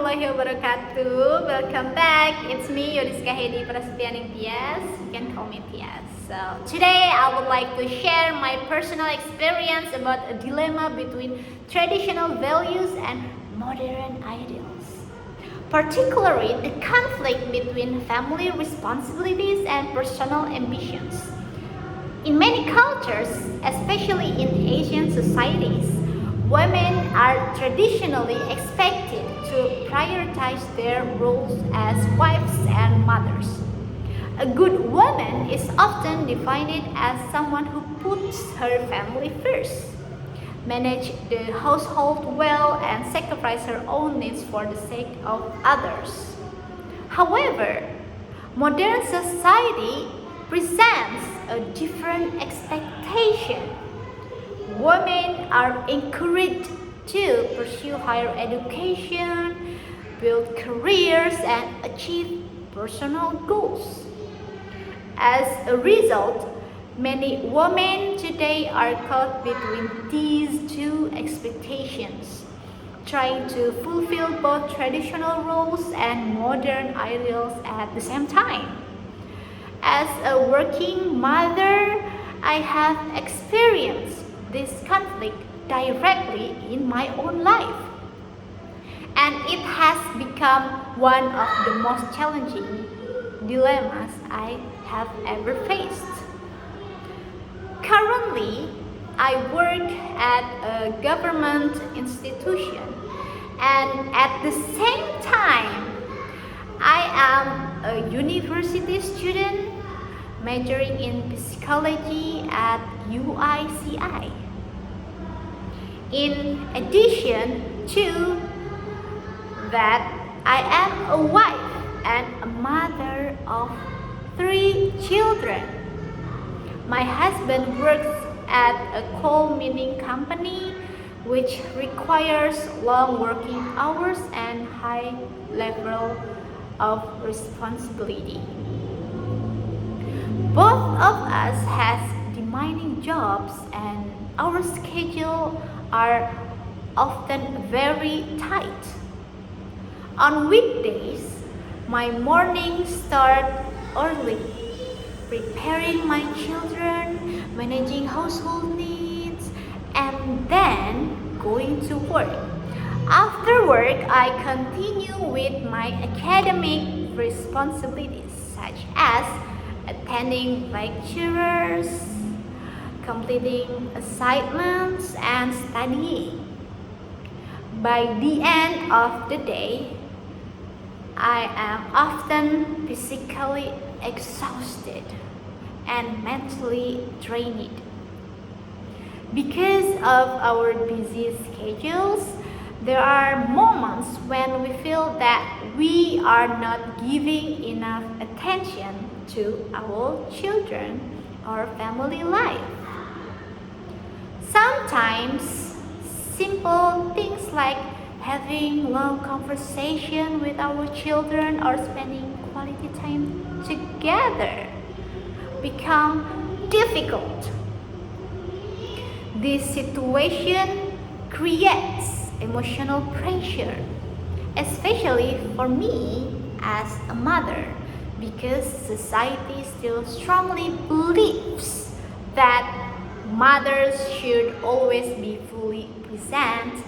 warahmatullahi wabarakatuh. Welcome back. It's me, Yodiska Hedi Prasetyaning Tias. You can call me Tias. So today I would like to share my personal experience about a dilemma between traditional values and modern ideals. Particularly the conflict between family responsibilities and personal ambitions. In many cultures, especially in Asian societies, women are traditionally expected to prioritize their roles as wives and mothers. A good woman is often defined as someone who puts her family first, manage the household well, and sacrifice her own needs for the sake of others. However, modern society presents a different expectation. Women are encouraged to pursue higher education, build careers, and achieve personal goals. As a result, many women today are caught between these two expectations, trying to fulfill both traditional roles and modern ideals at the same time. As a working mother, I have experienced this conflict directly in my own life, and it has become one of the most challenging dilemmas I have ever faced. Currently, I work at a government institution, and at the same time, I am a university student majoring in psychology at UICI. In addition to that, I am a wife and a mother of 3 children. My husband works at a coal mining company, which requires long working hours and high level of responsibility. Both of us has demanding jobs, and our schedule are often very tight. On weekdays, my mornings start early, preparing my children, managing household needs, and then going to work. After work, I continue with my academic responsibilities, such as attending lectures, completing assignments, and studying. By the end of the day, I am often physically exhausted and mentally drained. Because of our busy schedules, there are moments when we feel that we are not giving enough attention to our children or family life. Sometimes, simple things like having long conversation with our children or spending quality time together become difficult. This situation creates emotional pressure, especially for me as a mother, because society still strongly believes that mothers should always be fully present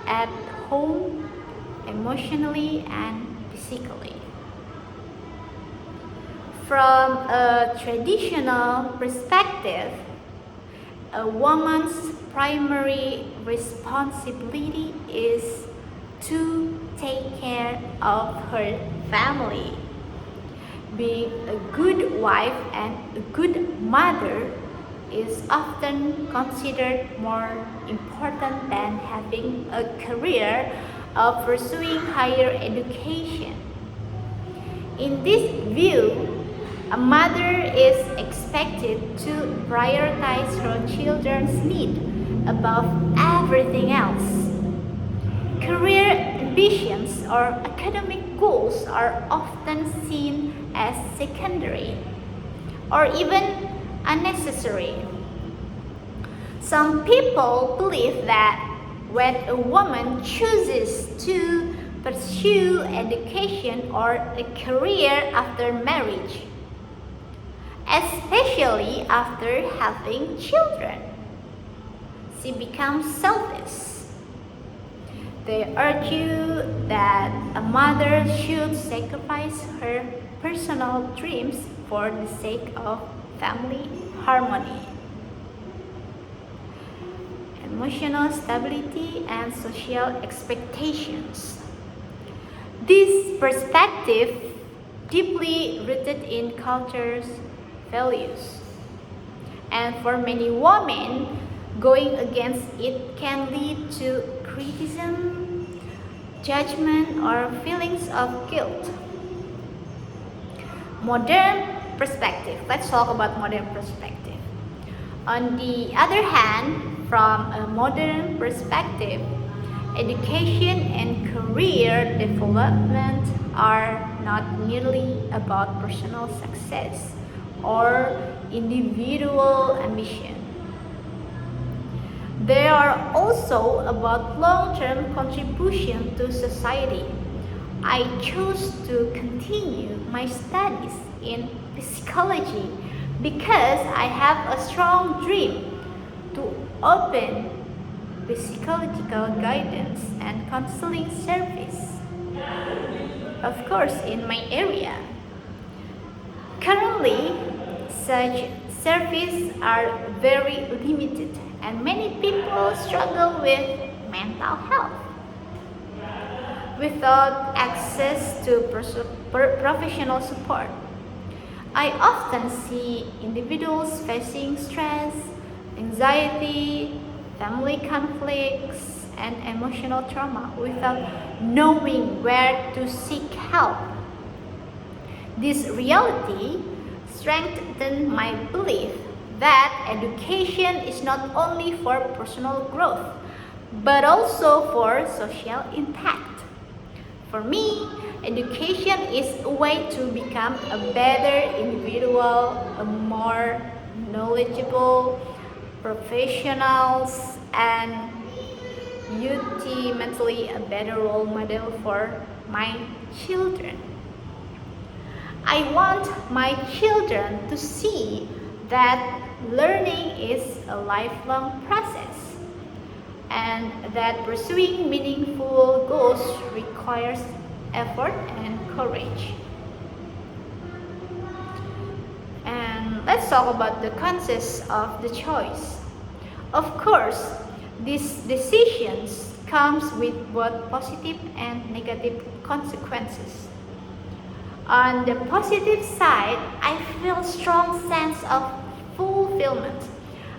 at home, emotionally and physically. From a traditional perspective, a woman's primary responsibility is to take care of her family. Being a good wife and a good mother is often considered more important than having a career or pursuing higher education. In this view, a mother is expected to prioritize her children's needs above everything else. Career ambitions or academic goals are often seen as secondary or even unnecessary. Some people believe that when a woman chooses to pursue education or a career after marriage, especially after having children. She becomes selfish. They argue that a mother should sacrifice her personal dreams for the sake of family harmony, emotional stability, and social expectations. This perspective, deeply rooted in culture's values, and for many women, going against it can lead to criticism, judgment, or feelings of guilt. Modern perspective. Let's talk about modern perspective. On the other hand, from a modern perspective, education and career development are not merely about personal success or individual ambition. They are also about long-term contribution to society. I chose to continue my studies in psychology because I have a strong dream to open psychological guidance and counseling service, of course, in my area. Currently, such services are very limited and many people struggle with mental health. Without access to professional support, I often see individuals facing stress, anxiety, family conflicts, and emotional trauma without knowing where to seek help. This reality strengthened my belief that education is not only for personal growth, but also for social impact. For me, education is a way to become a better individual, a more knowledgeable professionals, and ultimately a better role model for my children. I want my children to see that learning is a lifelong process and that pursuing meaningful goals requires effort and courage. And let's talk about the consequences of the choice. Of course, these decisions comes with both positive and negative consequences. On the positive side, I feel strong sense of fulfillment.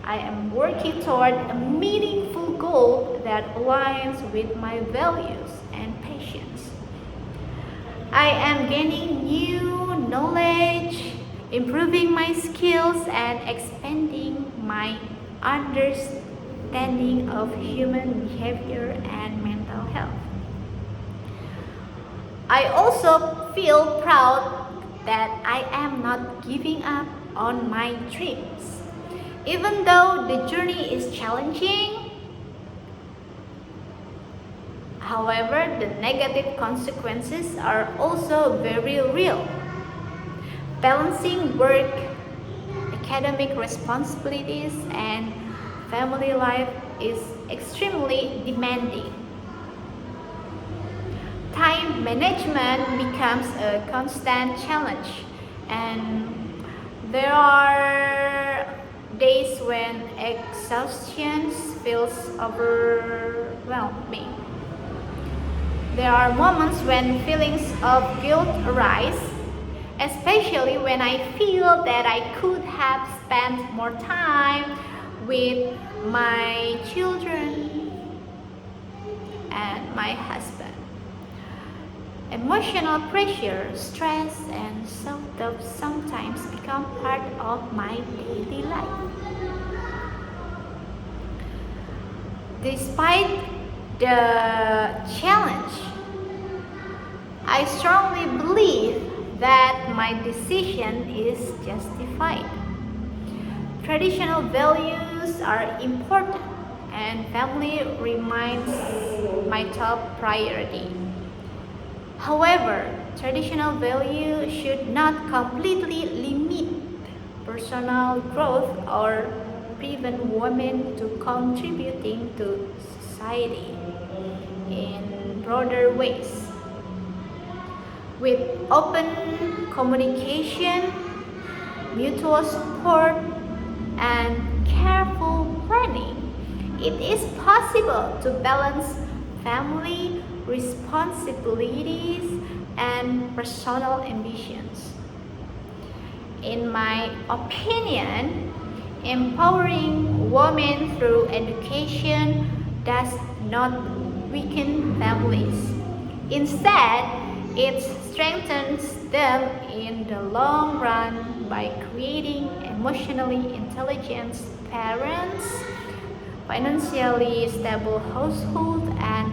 I am working toward a meaningful goal that aligns with my values and passions. I am gaining new knowledge, improving my skills, and expanding my understanding of human behavior and mental health. I also feel proud that I am not giving up on my dreams. Even though the journey is challenging, however, the negative consequences are also very real. Balancing work, academic responsibilities, and family life is extremely demanding. Time management becomes a constant challenge, and there are days when exhaustion feels overwhelming. There are moments when feelings of guilt arise, especially when I feel that I could have spent more time with my children and my husband. Emotional pressure, stress, and self-doubt sometimes become part of my daily life. Despite the challenge, I strongly believe that my decision is justified. Traditional values are important, and family remains my top priority. However, traditional values should not completely limit personal growth or prevent women to contributing to society in broader ways. With open communication, mutual support, and careful planning, it is possible to balance family responsibilities and personal ambitions. In my opinion, empowering women through education does not weaken families. Instead, it strengthens them in the long run by creating emotionally intelligent parents, financially stable households, and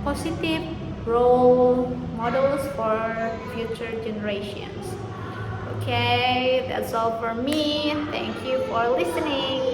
positive role models for future generations. Okay, that's all for me. Thank you for listening.